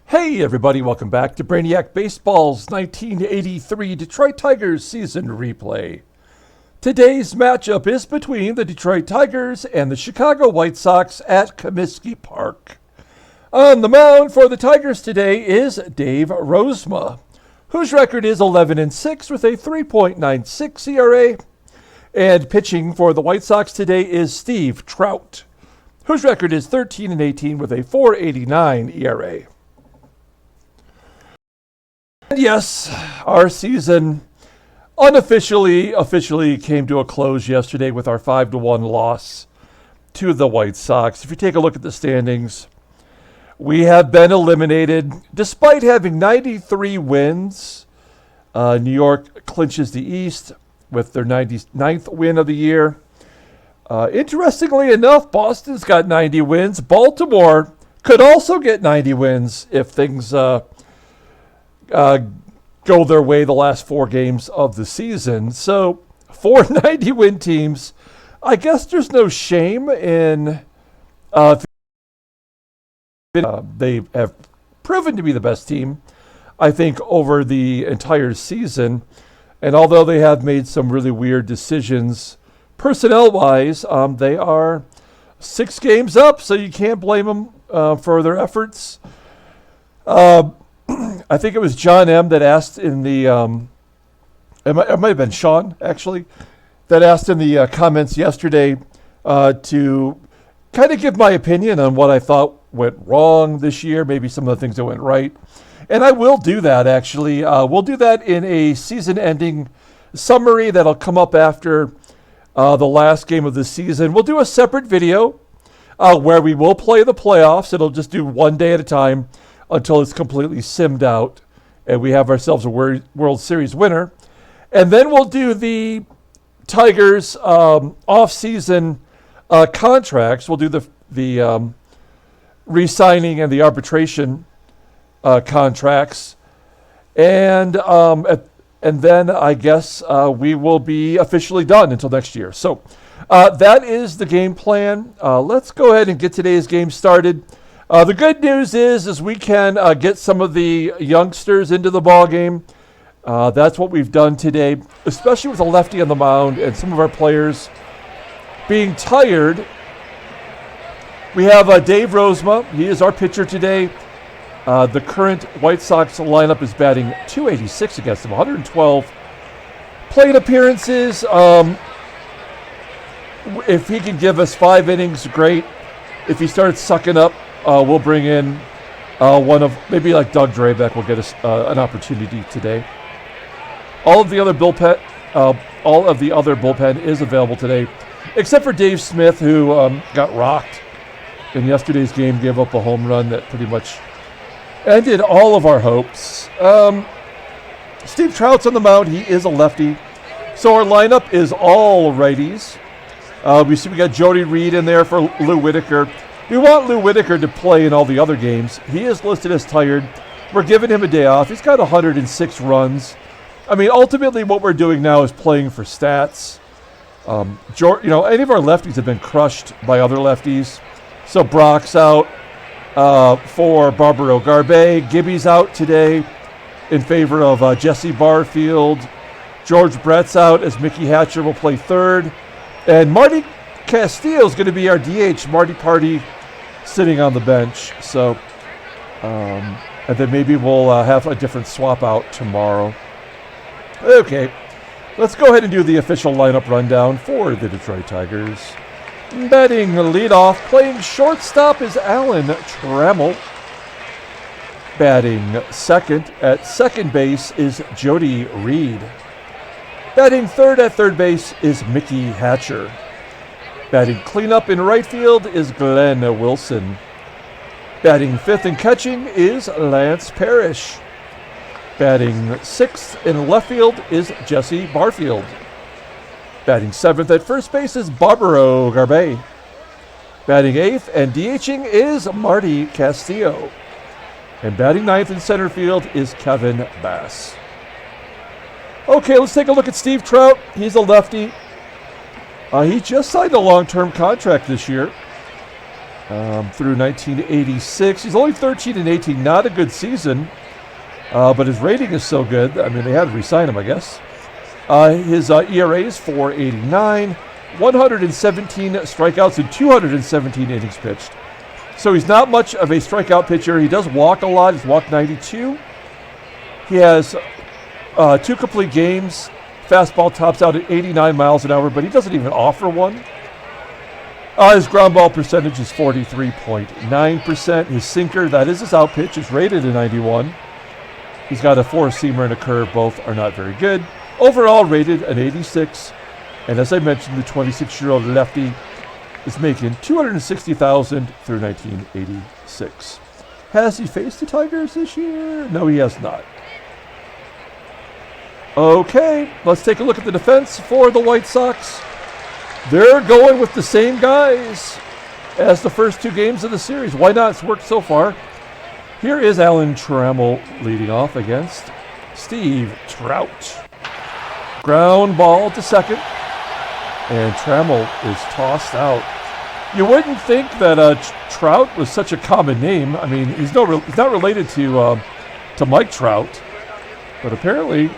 Hey everybody, welcome back to Brainiac Baseball's 1983 Detroit Tigers season replay. Today's matchup is between the Detroit Tigers and the Chicago White Sox at Comiskey Park. On the mound for the Tigers today is Dave Rozema, whose record is 11-6 with a 3.96 ERA. And pitching for the White Sox today is Steve Trout, whose record is 13-18 with a 4.89 ERA. And yes, our season officially came to a close yesterday with our 5-1 loss to the White Sox. If you take a look at the standings, we have been eliminated despite having 93 wins. New York clinches the East with their 99th win of the year. Interestingly enough, Boston's got 90 wins. Baltimore could also get 90 wins if things go their way the last 4 games of the season. So 4 90-win teams. I guess there's no shame in they have proven to be the best team, I think, over the entire season. And although they have made some really weird decisions personnel-wise, they are 6 games up, so you can't blame them for their efforts. I think it was John M. that asked in the, it might have been Sean, actually, that asked in the comments yesterday to kind of give my opinion on what I thought went wrong this year, maybe some of the things that went right. And I will do that, actually. We'll do that in a season-ending summary that'll come up after the last game of the season. We'll do a separate video where we will play the playoffs. It'll just do one day at a time until it's completely simmed out and we have ourselves a World Series winner. And then we'll do the Tigers off-season contracts. We'll do the re-signing and the arbitration contracts. And then I guess we will be officially done until next year. So that is the game plan. Let's go ahead and get today's game started. The good news is we can get some of the youngsters into the ball game. That's what we've done today, especially with a lefty on the mound and some of our players being tired. We have Dave Rozema. He is our pitcher today. The current White Sox lineup is batting .286 against him, 112 plate appearances. If he can give us 5 innings, great. If he starts sucking up, we'll bring in one of, maybe like Doug Drabek will get us an opportunity today. All of the other bullpen is available today, except for Dave Smith, who got rocked in yesterday's game, gave up a home run that pretty much ended all of our hopes. Steve Trout's on the mound. He is a lefty. So our lineup is all righties. We got Jody Reed in there for Lou Whitaker. We want Lou Whitaker to play in all the other games. He is listed as tired. We're giving him a day off. He's got 106 runs. I mean, ultimately what we're doing now is playing for stats. Any of our lefties have been crushed by other lefties. So Brock's out for Barbaro. Garbey. Gibby's out today in favor of Jesse Barfield. George Brett's out as Mickey Hatcher will play third. And Marty Castillo is going to be our DH. Marty Party sitting on the bench. So, and then maybe we'll have a different swap out tomorrow. Okay, let's go ahead and do the official lineup rundown for the Detroit Tigers. Batting leadoff, playing shortstop is Alan Trammell. Batting second at second base is Jody Reed. Batting third at third base is Mickey Hatcher. Batting cleanup in right field is Glenn Wilson. Batting fifth and catching is Lance Parrish. Batting sixth in left field is Jesse Barfield. Batting seventh at first base is Barbaro Garbey. Batting eighth and DHing is Marty Castillo. And batting ninth in center field is Kevin Bass. Okay, let's take a look at Steve Trout. He's a lefty. He just signed a long-term contract this year. through 1986. He's only 13-18, not a good season, but his rating is so good. I mean, they had to re-sign him, I guess. His ERA is 4.89, 117 strikeouts and 217 innings pitched. So he's not much of a strikeout pitcher. He does walk a lot. He's walked 92. He has 2 complete games. Fastball tops out at 89 miles an hour, but he doesn't even offer one. His ground ball percentage is 43.9%. His sinker, that is his out pitch, is rated at 91. He's got a 4-seamer and a curve. Both are not very good. Overall rated an 86. And as I mentioned, the 26-year-old lefty is making $260,000 through 1986. Has he faced the Tigers this year? No, he has not. Okay, let's take a look at the defense for the White Sox. They're going with the same guys as the first 2 games of the series. Why not? It's worked so far. Here is Alan Trammell leading off against Steve Trout. Ground ball to second, and Trammell is tossed out. You wouldn't think that Trout was such a common name. I mean, he's not related to Mike Trout, but apparently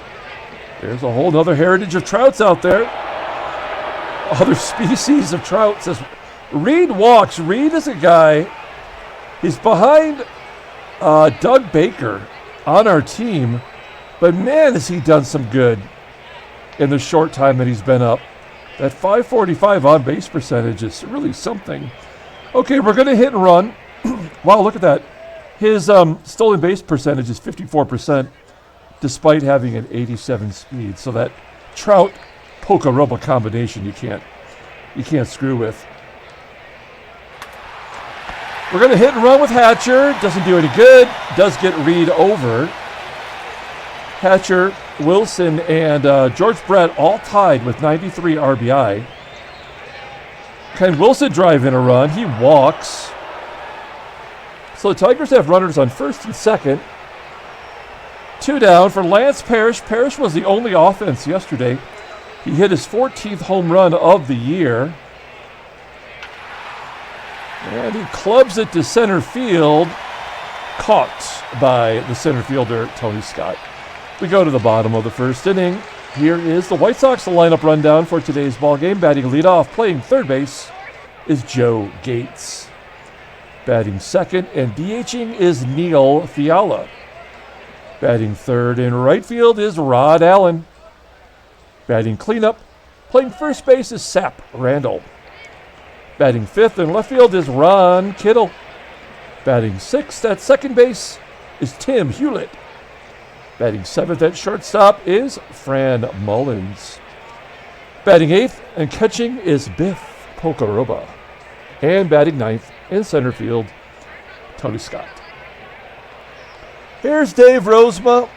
there's a whole other heritage of Trouts out there. Other species of Trout. Says Reed walks. Reed is a guy. He's behind Doug Baker on our team, but man, has he done some good in the short time that he's been up. That 545 on base percentage is really something. Okay, we're going to hit and run. Wow, look at that. His stolen base percentage is 54%, despite having an 87 speed. So that Trout Pocoroba combination you can't screw with. We're going to hit and run with Hatcher. Doesn't do any good. Does get Reed over. Hatcher, Wilson, and George Brett all tied with 93 RBI. Can Wilson drive in a run? He walks. So the Tigers have runners on first and second. 2 down for Lance Parrish. Parrish was the only offense yesterday. He hit his 14th home run of the year. And he clubs it to center field. Caught by the center fielder, Tony Scott. We go to the bottom of the first inning. Here is the White Sox lineup rundown for today's ball game. Batting leadoff, playing third base, is Joe Gates. Batting second and DHing is Neil Fiala. Batting third in right field is Rod Allen. Batting cleanup, playing first base is Sap Randall. Batting fifth in left field is Ron Kittle. Batting sixth at second base is Tim Hulett. Batting seventh at shortstop is Fran Mullins. Batting eighth and catching is Biff Pocoroba. And batting ninth in center field, Tony Scott. Here's Dave Rozema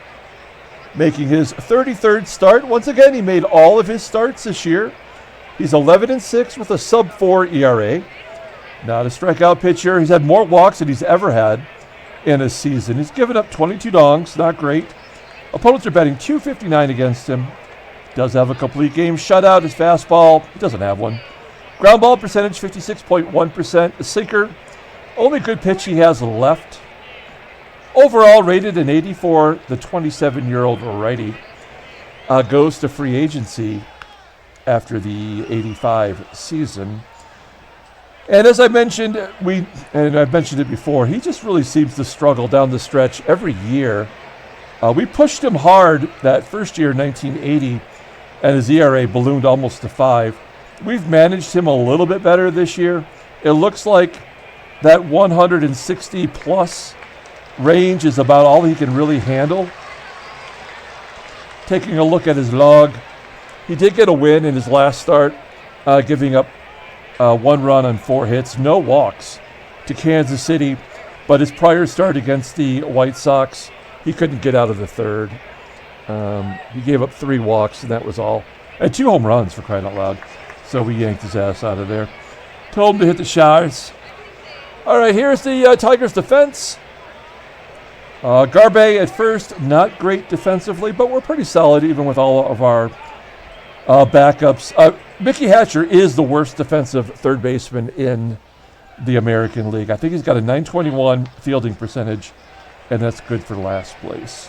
making his 33rd start. Once again, he made all of his starts this year. He's 11-6 with a sub-4 ERA. Not a strikeout pitcher. He's had more walks than he's ever had in a season. He's given up 22 dongs, not great. Opponents are batting .259 against him. Does have a complete game shutout. His fastball, he doesn't have one. Ground ball percentage, 56.1%. The sinker, only good pitch he has left. Overall rated an 84. The 27-year-old righty goes to free agency after the 85 season. And as I mentioned, I've mentioned it before, he just really seems to struggle down the stretch every year. We pushed him hard that first year, 1980, and his ERA ballooned almost to 5. We've managed him a little bit better this year. It looks like that 160-plus range is about all he can really handle. Taking a look at his log, he did get a win in his last start, giving up 1 run on 4 hits, no walks to Kansas City. But his prior start against the White Sox, he couldn't get out of the third. He gave up 3 walks, and that was all. And 2 home runs, for crying out loud. So we yanked his ass out of there. Told him to hit the showers. All right, here's the Tigers' defense. Garbey at first, not great defensively, but we're pretty solid even with all of our backups. Mickey Hatcher is the worst defensive third baseman in the American League. I think he's got a .921 fielding percentage, and that's good for last place.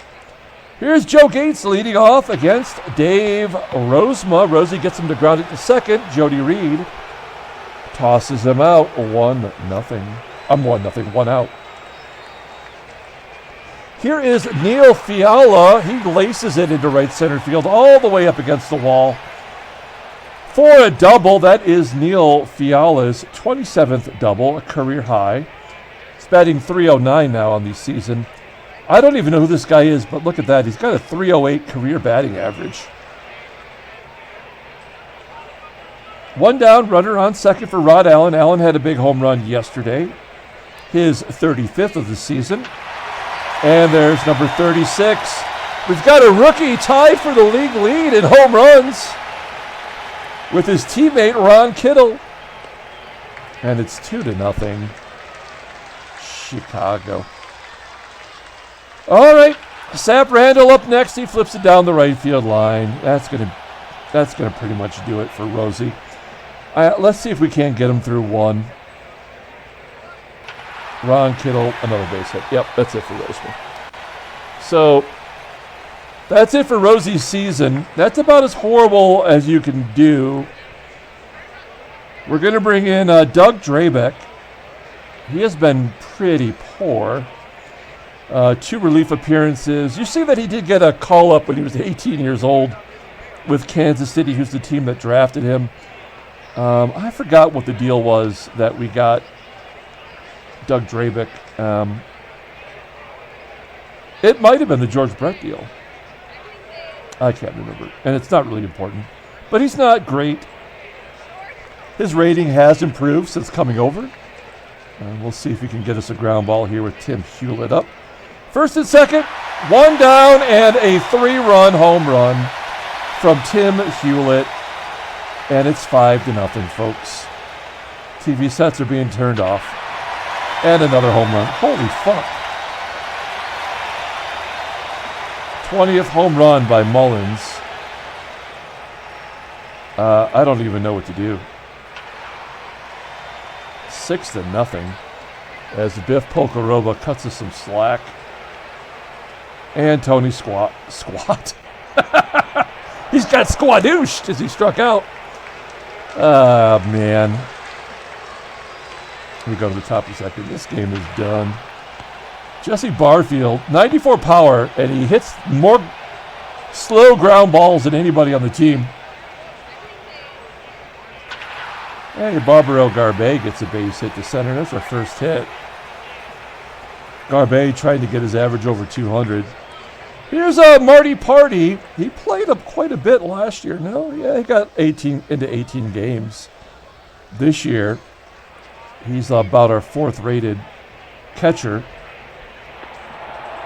Here's Joe Gates leading off against Dave Rozema. Rosie gets him to ground it to second. Jody Reed tosses him out 1-0. 1-0, 1 out. Here is Neil Fiala. He laces it into right center field all the way up against the wall for a double. That is Neil Fiala's 27th double, a career high. He's batting .309 now on the season. I don't even know who this guy is, but look at that. He's got a .308 career batting average. One down, runner on second for Rod Allen. Allen had a big home run yesterday, his 35th of the season. And there's number 36. We've got a rookie tied for the league lead in home runs with his teammate Ron Kittle. And it's 2-0. Chicago. All right, Sap Randall up next. He flips it down the right field line. That's gonna pretty much do it for Rosie. Let's see if we can't get him through one. Ron Kittle, another base hit. Yep, that's it for Rosema. So that's it for Rosie's season. That's about as horrible as you can do. We're going to bring in Doug Drabek. He has been pretty poor. 2 relief appearances. You see that he did get a call-up when he was 18 years old with Kansas City, who's the team that drafted him. I forgot what the deal was that we got Doug Drabek. It might have been the George Brett deal. I can't remember. And it's not really important. But he's not great. His rating has improved since coming over. We'll see if he can get us a ground ball here with Tim Hulett up. First and second, 1 down and a 3-run home run from Tim Hulett. And it's 5-0, folks. TV sets are being turned off. And another home run. Holy fuck. 20th home run by Mullins. I don't even know what to do. 6-0 as Biff Pocoroba cuts us some slack. And Tony squat. He's got squadooshed as he struck out. Man. We go to the top of the second. This game is done. Jesse Barfield, 94 power, and he hits more slow ground balls than anybody on the team. And Barbaro Garbey gets a base hit to center. That's our first hit. Garbey trying to get his average over 200. Here's Marty Party. He played up quite a bit last year. No, yeah, he got 18 games. This year, he's about our 4th rated catcher.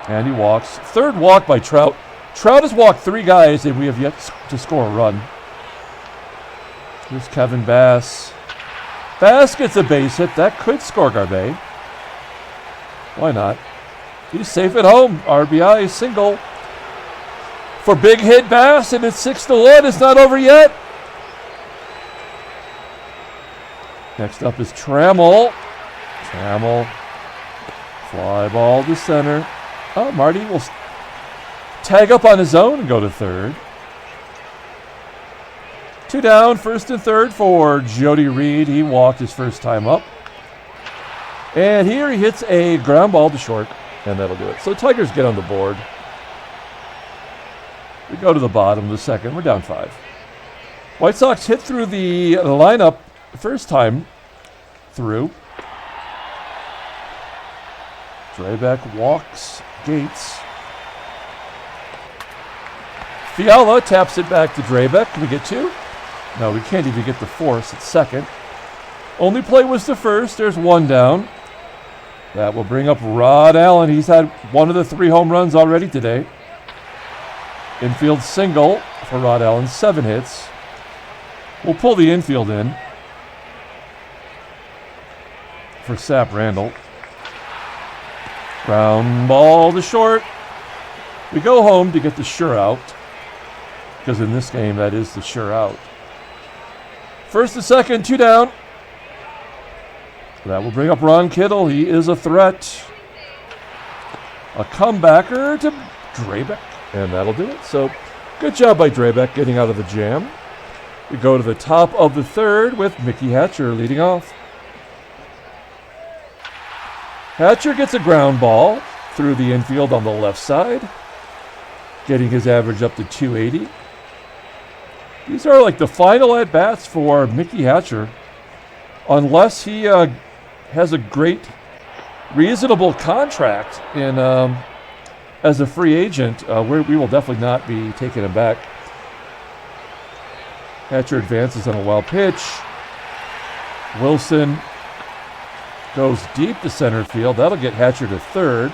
And he walks. 3rd walk by Trout. Trout has walked 3 guys, and we have yet to score a run. Here's Kevin Bass. Bass gets a base hit. That could score Garbey. Why not? He's safe at home. RBI single for big hit Bass, and it's 6-1. It's not over yet. Next up is Trammell. Fly ball to center. Oh, Marty will tag up on his own and go to third. 2 down, first and third for Jody Reed. He walked his first time up. And here he hits a ground ball to short, and that'll do it. So Tigers get on the board. We go to the bottom of the second. We're down 5. White Sox hit through the lineup first time through. Drabek walks Gates. Fiala taps it back to Drabek. Can we get 2? No, we can't even get the force at second. Only play was the first. There's 1 down. That will bring up Rod Allen. He's had 1 of the 3 home runs already today. Infield single for Rod Allen. 7 hits. We'll pull the infield in for Sap Randall. Ground ball to short. We go home to get the sure out, because in this game that is the sure out. First and second, 2 down. That will bring up Ron Kittle. He is a threat. A comebacker to Drabek, and that'll do it. So good job by Drabek getting out of the jam. We go to the top of the third with Mickey Hatcher leading off. Hatcher gets a ground ball through the infield on the left side, getting his average up to 280. These are like the final at-bats for Mickey Hatcher, unless he has a great, reasonable contract in as a free agent. We will definitely not be taking him back. Hatcher advances on a wild pitch. Wilson goes deep to center field. That'll get Hatcher to third.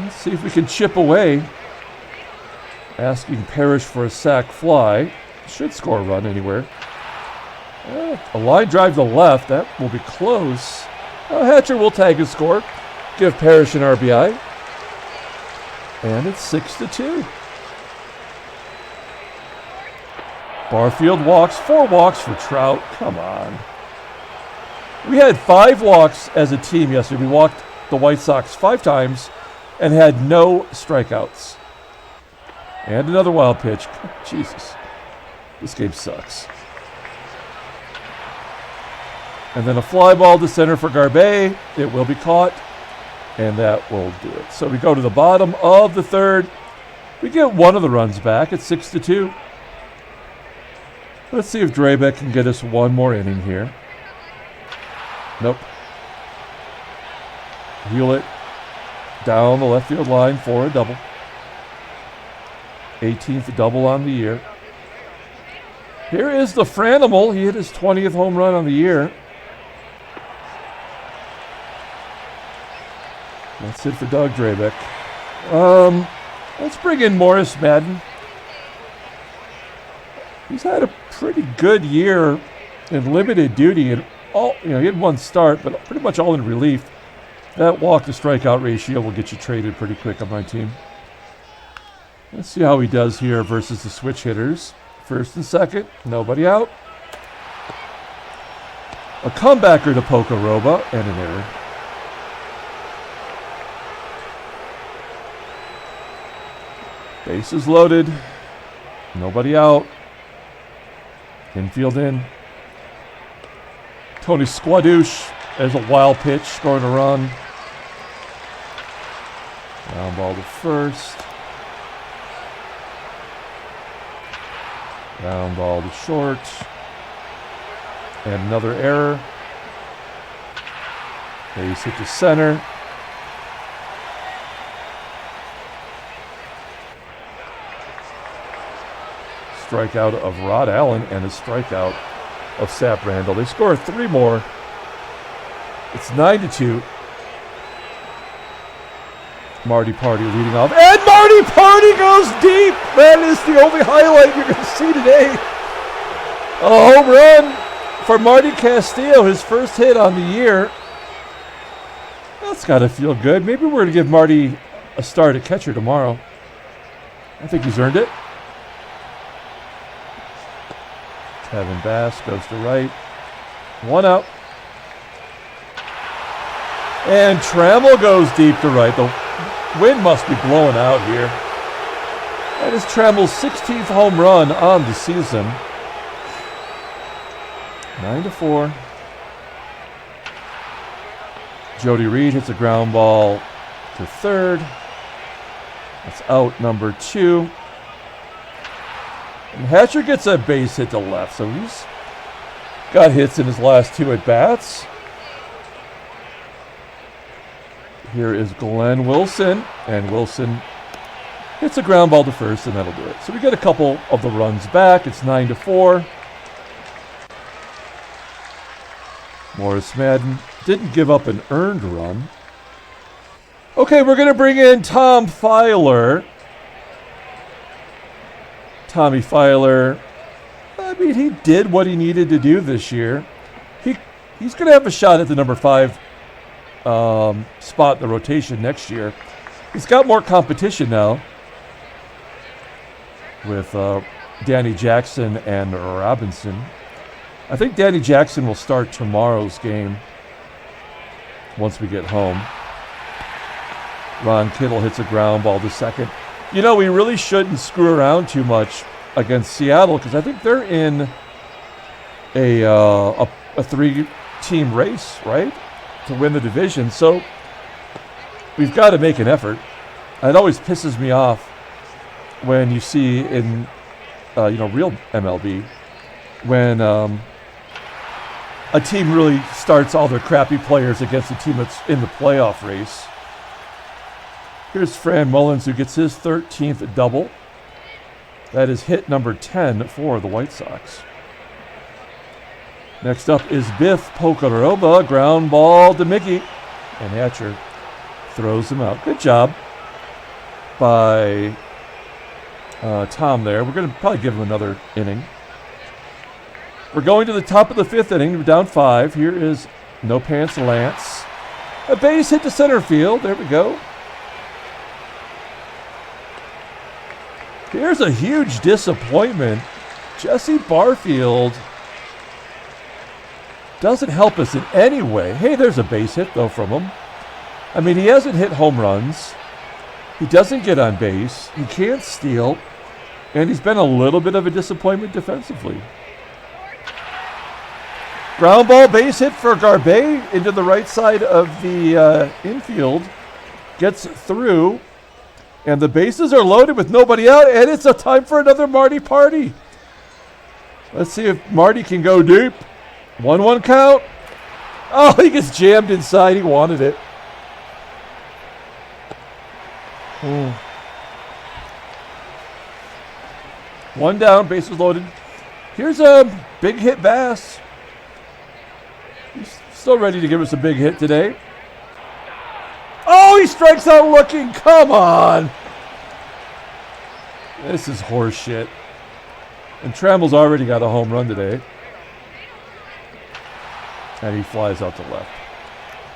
Let's see if we can chip away. Asking Parrish for a sac fly. Should score a run anywhere. A line drive to left. That will be close. Hatcher will tag his score. Give Parrish an RBI. And it's 6-2. Barfield walks. 4 walks for Trout. Come on. We had 5 walks as a team yesterday. We walked the White Sox 5 times and had no strikeouts. And another wild pitch. Jesus. This game sucks. And then a fly ball to center for Garbey. It will be caught. And that will do it. So we go to the bottom of the third. We get one of the runs back. It's 6-2. Let's see if Drabek can get us one more inning here. Nope. Hulett down the left field line for a double. 18th double on the year. Here is the Franimal. He hit his 20th home run on the year. That's it for Doug Drabek. Let's bring in Morris Madden. He's had a pretty good year in limited duty, and he had one start, but pretty much all in relief. That walk to strikeout ratio will get you traded pretty quick on my team. Let's see how he does here versus the switch hitters. First and second, nobody out. A comebacker to Pocoroba and an error. Bases loaded. Nobody out. Infield in. Tony Squadouche as a wild pitch, scoring a run. Ground ball to first. Ground ball to short. And another error. Base hit to center. Strikeout of Rod Allen and a strikeout of Sap Randall. They score 3 more. It's 9-2. Marty Party leading off. And Marty Party goes deep! That is the only highlight you're going to see today. A home run for Marty Castillo, his first hit on the year. That's got to feel good. Maybe we're going to give Marty a start at catcher tomorrow. I think he's earned it. Kevin Bass goes to right. 1 out. And Trammell goes deep to right. The wind must be blowing out here. That is Trammell's 16th home run on the season. 9-4. Jody Reed hits a ground ball to third. That's out number 2. And Hatcher gets a base hit to left, so he's got hits in his last 2 at-bats. Here is Glenn Wilson, and Wilson hits a ground ball to first, and that'll do it. So we get a couple of the runs back. It's 9-4. Morris Madden didn't give up an earned run. Okay, we're going to bring in Tom Filer. Tommy Filer, I mean, he did what he needed to do this year. He's going to have a shot at the number 5 spot in the rotation next year. He's got more competition now with Danny Jackson and Robinson. I think Danny Jackson will start tomorrow's game once we get home. Ron Kittle hits a ground ball to second. You know, we really shouldn't screw around too much against Seattle because I think they're in a three-team race, right, to win the division. So we've got to make an effort. It always pisses me off when you see in real MLB when a team really starts all their crappy players against a team that's in the playoff race. Here's Fran Mullins, who gets his 13th double. That is hit number 10 for the White Sox. Next up is Biff Pocoroba, ground ball to Mickey. And Hatcher throws him out. Good job by Tom there. We're going to probably give him another inning. We're going to the top of the fifth inning. We're down 5. Here is No Pants Lance. A base hit to center field. There we go. Here's a huge disappointment. Jesse Barfield doesn't help us in any way. Hey, there's a base hit, though, from him. I mean, he hasn't hit home runs. He doesn't get on base. He can't steal. And he's been a little bit of a disappointment defensively. Ground ball base hit for Garbey into the right side of the infield. Gets through. And the bases are loaded with nobody out. And it's a time for another Marty party. Let's see if Marty can go deep. 1-1 count. Oh, he gets jammed inside. He wanted it. One down, bases loaded. Here's a big hit Bass. He's still ready to give us a big hit today. Oh, he strikes out looking. Come on. This is horse shit. And Trammell's already got a home run today. And he flies out to left.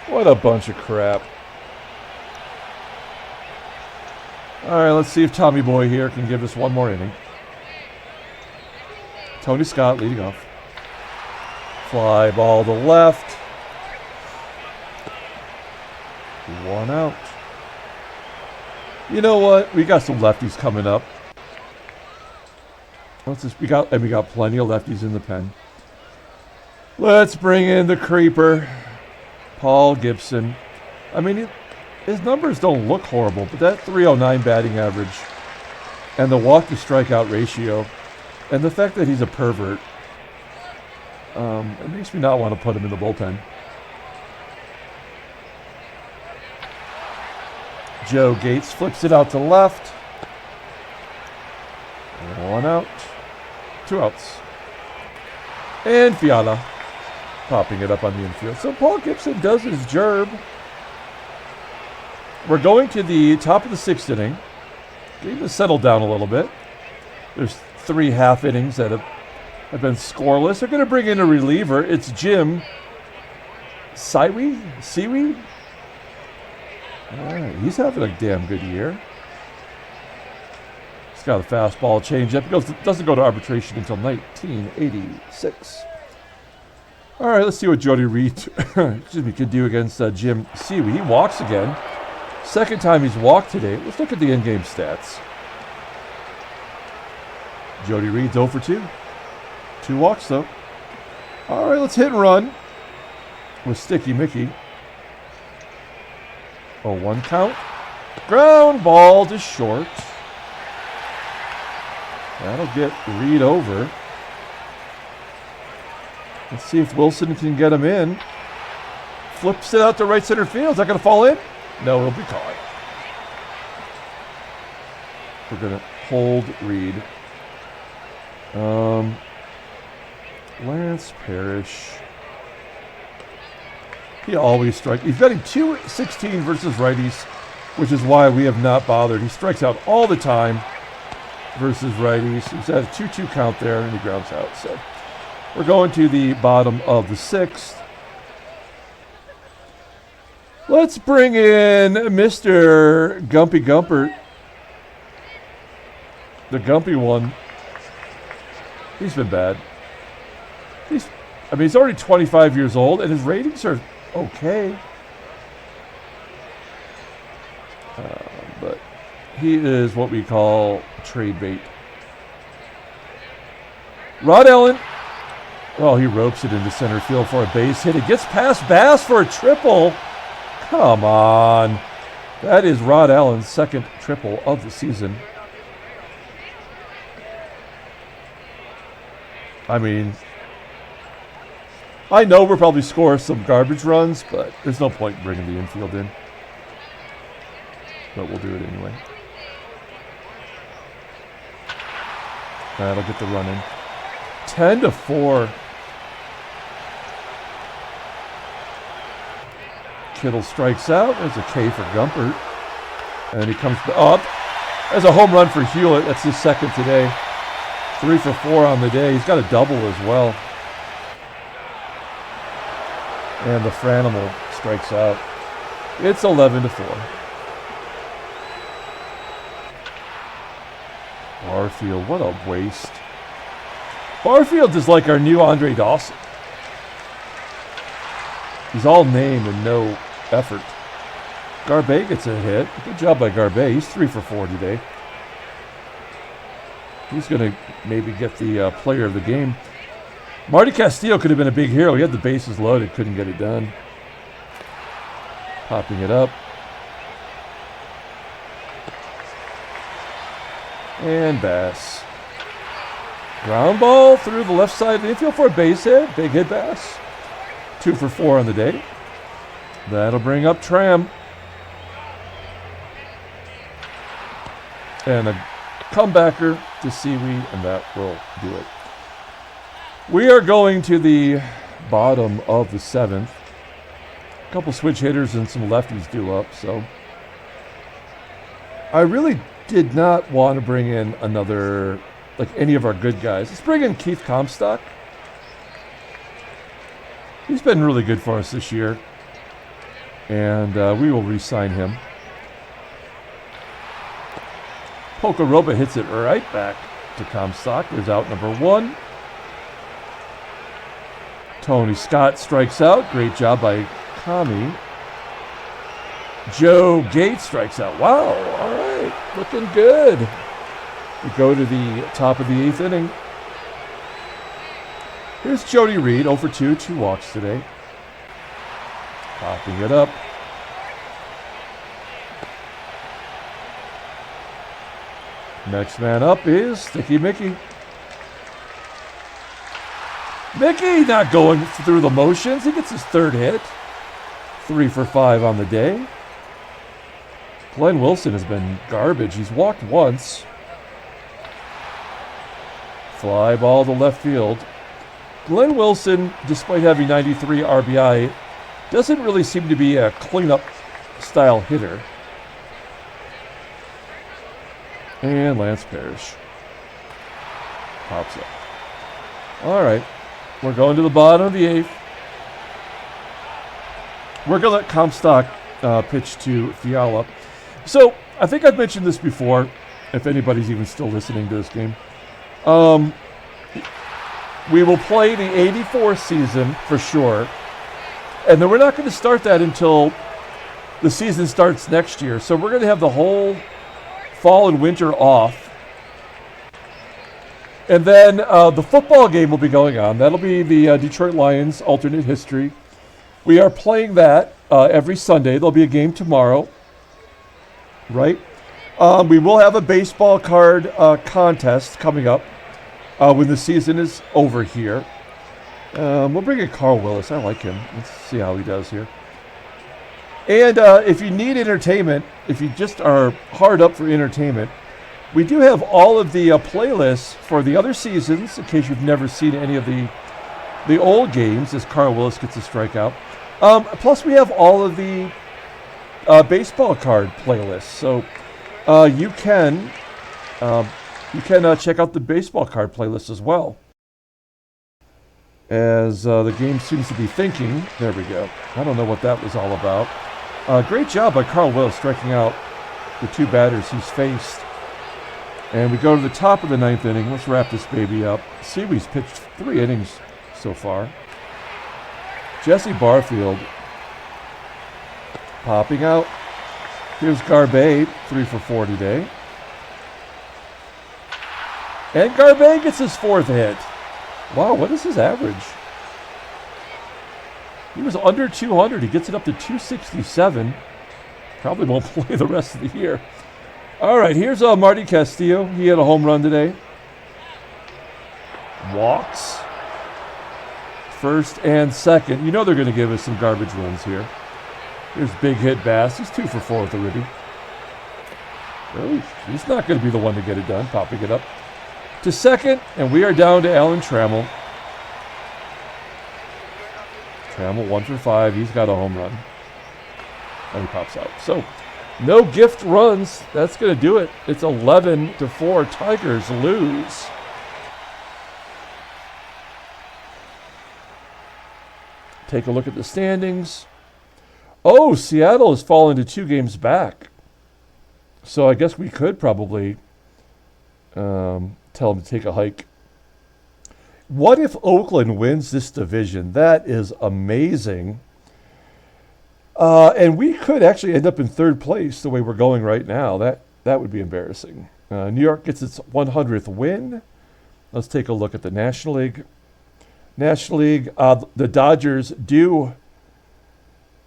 What a bunch of crap. All right, let's see if Tommy Boy here can give us one more inning. Tony Scott leading off. Fly ball to left. 1 out. You know what? We got some lefties coming up. We got plenty of lefties in the pen. Let's bring in the creeper, Paul Gibson. I mean, his numbers don't look horrible, but that .309 batting average and the walk to strikeout ratio and the fact that he's a pervert, it makes me not want to put him in the bullpen. Joe Gates flips it out to left. 1 out. 2 outs. And Fiala popping it up on the infield. So Paul Gibson does his job. We're going to the top of the 6th inning. Game has settled down a little bit. There's 3 half innings that have been scoreless. They're going to bring in a reliever. It's Jim Seaweed? All right, he's having a damn good year. He's got a fastball changeup. Doesn't go to arbitration until 1986. All right, let's see what Jody Reed could do against Jim Seaweed. He walks again. Second time he's walked today. Let's look at the in-game stats. Jody Reed's 0 for 2. 2 walks, though. All right, let's hit and run with Sticky Mickey. 0-1 count. Ground ball to short. That'll get Reed over. Let's see if Wilson can get him in. Flips it out to right center field. Is that going to fall in? No, it'll be caught. We're going to hold Reed. Lance Parrish. He always strikes. He's batting .216 versus righties, which is why we have not bothered. He strikes out all the time versus righties. He's at a 2-2 count there, and he grounds out. So we're going to the bottom of the 6th. Let's bring in Mr. Gumpy Gumpert. The Gumpy one. He's been bad. I mean, he's already 25 years old, and his ratings are okay. But he is what we call trade bait. Rod Allen. Oh, he ropes it into center field for a base hit. It gets past Bass for a triple. Come on. That is Rod Allen's second triple of the season. I mean, I know we'll probably score some garbage runs, but there's no point in bringing the infield in. But we'll do it anyway. That'll get the run in. 10-4. Kittle strikes out. There's a K for Gumpert. And he comes up. There's a home run for Hulett. That's his second today. 3 for 4 on the day. He's got a double as well. And the Franimal strikes out. It's 11-4. Barfield, what a waste. Barfield is like our new Andre Dawson. He's all name and no effort. Garbey gets a hit. Good job by Garbey. He's 3 for 4 today. He's going to maybe get the player of the game. Marty Castillo could have been a big hero. He had the bases loaded, couldn't get it done. Popping it up. And Bass. Ground ball through the left side of the infield for a base hit. Big hit, Bass. 2 for 4 on the day. That'll bring up Trammell. And a comebacker to Seaweed, and that will do it. We are going to the bottom of the 7th. A couple switch hitters and some lefties due up, so I really did not want to bring in another, like any of our good guys. Let's bring in Keith Comstock. He's been really good for us this year, and we will re-sign him. Pocoroba hits it right back to Comstock. There's out number 1. Tony Scott strikes out. Great job by Kami. Joe Gates strikes out. Wow, all right, looking good. We go to the top of the 8th inning. Here's Jody Reed, 0 for 2, 2 walks today. Popping it up. Next man up is Sticky Mickey. Mickey not going through the motions. He gets his 3rd hit. 3 for 5 on the day. Glenn Wilson has been garbage. He's walked once. Fly ball to left field. Glenn Wilson, despite having 93 RBI, doesn't really seem to be a cleanup style hitter. And Lance Parrish pops up. All right, we're going to the bottom of the 8th. We're going to let Comstock pitch to Fiala. So I think I've mentioned this before, if anybody's even still listening to this game. We will play the 84 season for sure. And then we're not going to start that until the season starts next year. So we're going to have the whole fall and winter off. And then the football game will be going on. That'll be the Detroit Lions alternate history. We are playing that every Sunday. There'll be a game tomorrow. Right? We will have a baseball card contest coming up when the season is over here. We'll bring in Carl Willis. I like him. Let's see how he does here. And if you need entertainment, if you just are hard up for entertainment, we do have all of the playlists for the other seasons, in case you've never seen any of the old games, as Carl Willis gets a strikeout. Plus, we have all of the baseball card playlists. So you can check out the baseball card playlist as well. As the game seems to be thinking. There we go. I don't know what that was all about. Great job by Carl Willis striking out the 2 batters he's faced. And we go to the top of the 9th inning. Let's wrap this baby up. Seaweed's pitched 3 innings so far. Jesse Barfield popping out. Here's Garbey, 3 for 4 today. And Garbey gets his 4th hit. Wow, what is his average? He was under 200. He gets it up to 267. Probably won't play the rest of the year. All right, here's Marty Castillo. He had a home run today. Walks. First and second. You know they're going to give us some garbage runs here. Here's big hit Bass. He's 2 for 4 with the ribby. Really? He's not going to be the one to get it done. Popping it up to second, and we are down to Alan Trammell. Trammell 1 for 5. He's got a home run. And he pops out. So, no gift runs. That's going to do it. It's 11-4. Tigers lose. Take a look at the standings. Oh, Seattle has fallen to 2 games back. So I guess we could probably tell them to take a hike. What if Oakland wins this division? That is amazing. And we could actually end up in 3rd place the way we're going right now. That would be embarrassing. New York gets its 100th win. Let's take a look at the National League. National League, the Dodgers do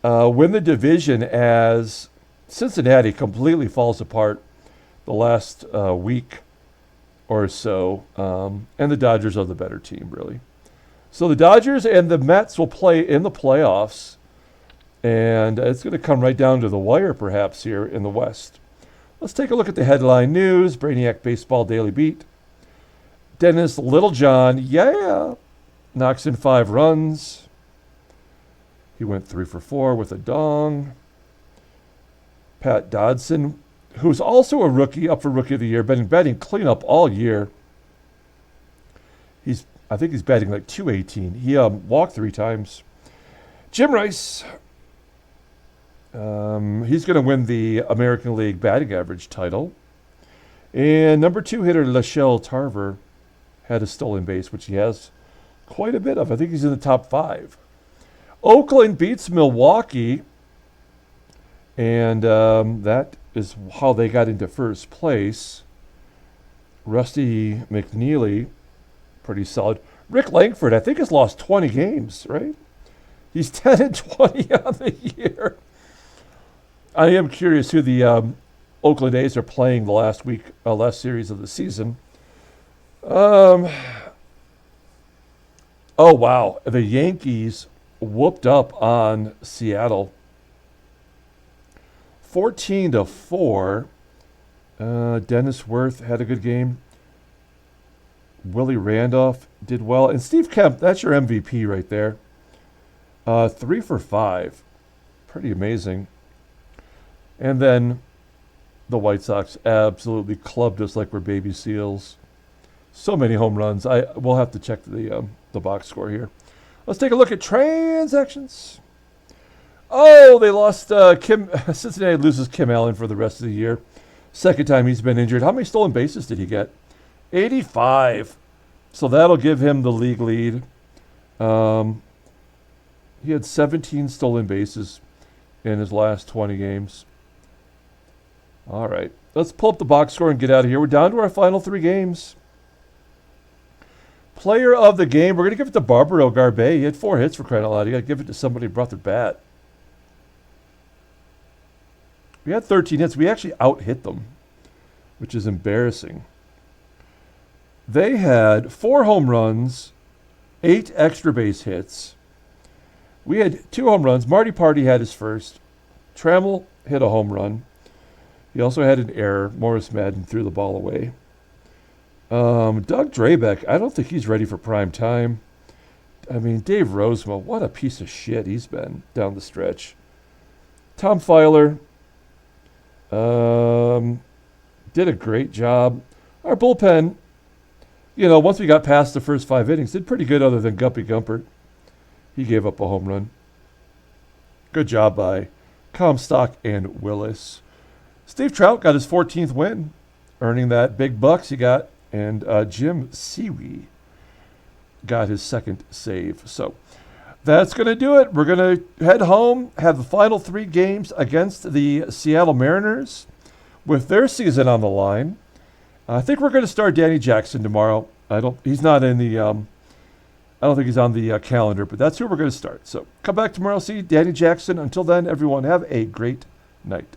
win the division as Cincinnati completely falls apart the last week or so. And the Dodgers are the better team, really. So the Dodgers and the Mets will play in the playoffs. And it's going to come right down to the wire, perhaps, here in the West. Let's take a look at the headline news. Brainiac Baseball Daily Beat. Dennis Littlejohn, knocks in 5 runs. He went 3 for 4 with a dong. Pat Dodson, who's also a rookie, up for Rookie of the Year, been batting cleanup all year. I think he's batting like 218. He walked 3 times. Jim Rice, he's going to win the American League batting average title. And number 2 hitter Lachelle Tarver had a stolen base, which he has quite a bit of. I think he's in the top 5. Oakland beats Milwaukee, and that is how they got into 1st place. Rusty McNeely, pretty solid. Rick Langford, I think, has lost 20 games, right? He's 10-20 on the year. I am curious who the Oakland A's are playing the last series of the season. Oh, wow. The Yankees whooped up on Seattle 14-4. Dennis Worth had a good game. Willie Randolph did well. And Steve Kemp, that's your MVP right there. 3 for 5. Pretty amazing. And then the White Sox absolutely clubbed us like we're baby seals. So many home runs. We'll have to check the box score here. Let's take a look at transactions. Oh, they lost Cincinnati loses Kim Allen for the rest of the year. Second time he's been injured. How many stolen bases did he get? 85. So that'll give him the league lead. He had 17 stolen bases in his last 20 games. All right. Let's pull up the box score and get out of here. We're down to our final 3 games. Player of the game, we're going to give it to Barbaro Garbey. He had 4 hits for crying out loud. You got to give it to somebody who brought their bat. We had 13 hits. We actually out-hit them, which is embarrassing. They had 4 home runs, 8 extra base hits. We had 2 home runs. Marty Party had his first. Trammell hit a home run. He also had an error. Morris Madden threw the ball away. Doug Drabek, I don't think he's ready for prime time. I mean, Dave Rosema, what a piece of shit he's been down the stretch. Tom Filer did a great job. Our bullpen, once we got past the first 5 innings, did pretty good other than Guppy Gumpert. He gave up a home run. Good job by Comstock and Willis. Steve Trout got his 14th win, earning that big bucks he got. And Jim Seawee got his 2nd save. So That's going to do it. We're going to head home, have the final 3 games against the Seattle Mariners with their season on the line. I think we're going to start Danny Jackson tomorrow. He's not in the, I don't think he's on the calendar, but that's who we're going to start. So come back tomorrow, see Danny Jackson. Until then, everyone, have a great night.